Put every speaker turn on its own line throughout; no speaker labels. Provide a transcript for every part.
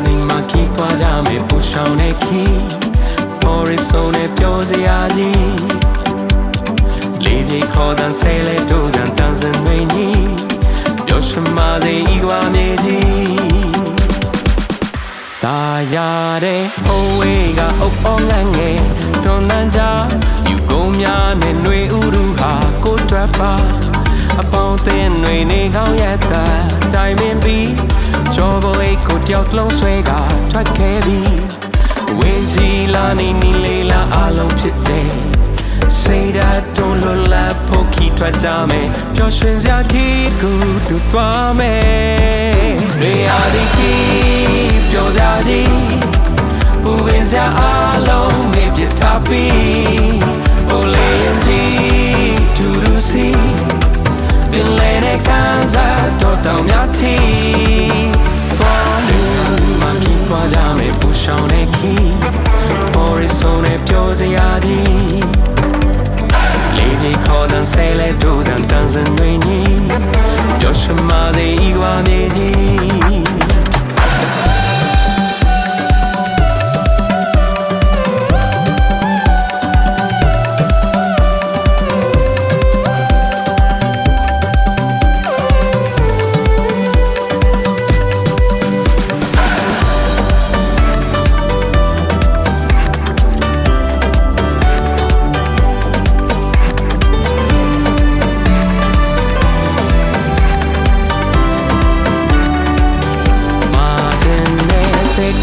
သည်မှာခီးသွားကြမယ်ပူဆောင်တဲ့ခီးပေါ်ရဆုံးနဲ့ပြောစရာကြီးလေးပြေခေါ်တဲ့ဆဲလဲတို့တဲ့တန်စင်တွေညီပျော်ရွှင်ပါစေဤကဘာမြေကြီးတာယာတဲ့ဟိုဝေးကအုပ်အောင်ငန်းငယ်တွန်တန်းကြယူကုန်များနဲ့ຫນွေဥရုဟာကိုတွက်ပါအပေါင်းသင်းတွေနေကောင်းရဲ့တာတိုင်ပင်ပြီးကြောဘဝကိုတယောက်လုံးဆွဲကထွက်ခဲ့ပြီးဝင်းကြီးလာနေနီလေးလာအလုံးဖြစ်တယ်စိတ်ဓာတ်တွန်းလွတ်လပ်ဖို့ခီးထွက်ကြမယ်ပျော်ရွှင်စရာခီးကိုတူသွားမယ်နေရာဒီခီးပျော်စရာကြီးပူပင်စရာအလုံးမေ့ပြထားပြီးဟိုလေးရင်ကြီးတူတူစီပင်လေတဲ့ကန်စားတော့တောင်များချီသွားလို့မခီးသွားကြမယ်ပူဆောင်တဲ့ခီးပေါ်ရဆုံးနဲ့ပြောစရာကြီးလေးပြေခေါ်တဲ့ဆဲလဲတို့တဲ့တန်စင်တွေညီပျော်ရွှင်ပါစေဤကဘာမြေကြီး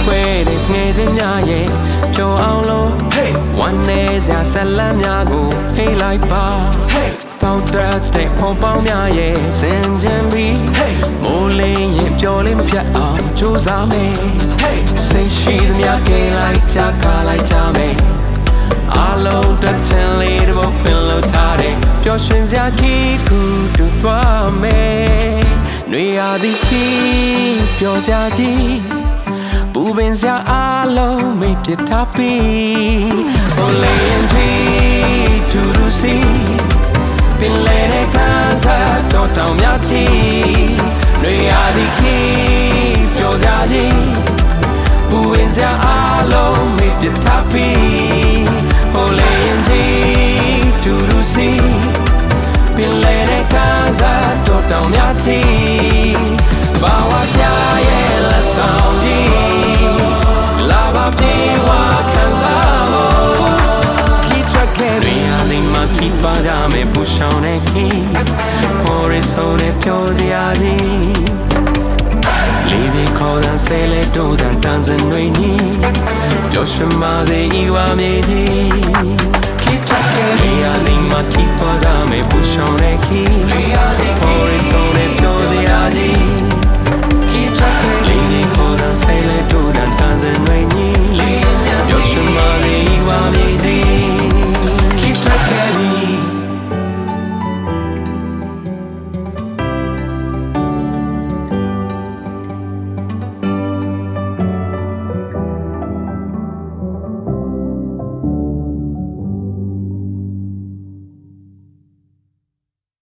ခွဲတဲ့ငယ်ချင်းများရဲ့ပျော်အောင်လို့ဝမ်းနေစရာဆက်လမ်းများကိုဟိတ်လိုက်ပါတောက်တဲ့ဖုံပေါင်းများရဲ့စင်ကြင်ပြီးမိုးလင်းရင်ပျော်လေးမပြတ်အောင်ကြိုးစားမယ်စိတ်ရှိသမျှကလေးလိုက်ချကားလိုက်ကြမယ်အလုံးတစ်ချင်လေးတော့ဖွင့်လို့ထားတယ်ပျော်ရွှင်စရာခီးကူတူသွားမယ်ຫນွေရာသီခီးပျော်စရာကြီးပူပင်စရာအလုံးမေ့ပြထားပြီးဟိုလေးရင်ကြီးတူတူစီပင်လေတဲ့ကန်စားတော့တောင်များချီຫນွေရာသီခီးပျော်စရာကြီးပူပင်စရာအလုံးမေ့ပြထားပြီးဟိုလေးရင်ကြီးတူတူစီပင်လေတဲ့ကန်စားတော့တောင်များချီဘာဝပြရဲ့လက်ဆောင်ကြီးလာပါပြေဝခံစားဖို့ခီးထွက်ခဲ့တွေဟာလိမ့်မခီးသွားကြမယ်ပူဆောင်တဲ့ခီးပေါ်ရဆုံးနဲ့ပြောစရာကြီးလေးပြေခေါ်တဲ့ဆဲလဲတို့တဲ့တန်စင်တွေညီပျော်ရွှင်ပါစေဤကဘာမြေကြီးခီးထွက်ခဲ့တွေဟာလိမ့်မခီးသွားကြမယ်ပူဆောင်တဲ့ခီးပေါ်ရဆုံးနဲ့ပြောစရာကြီး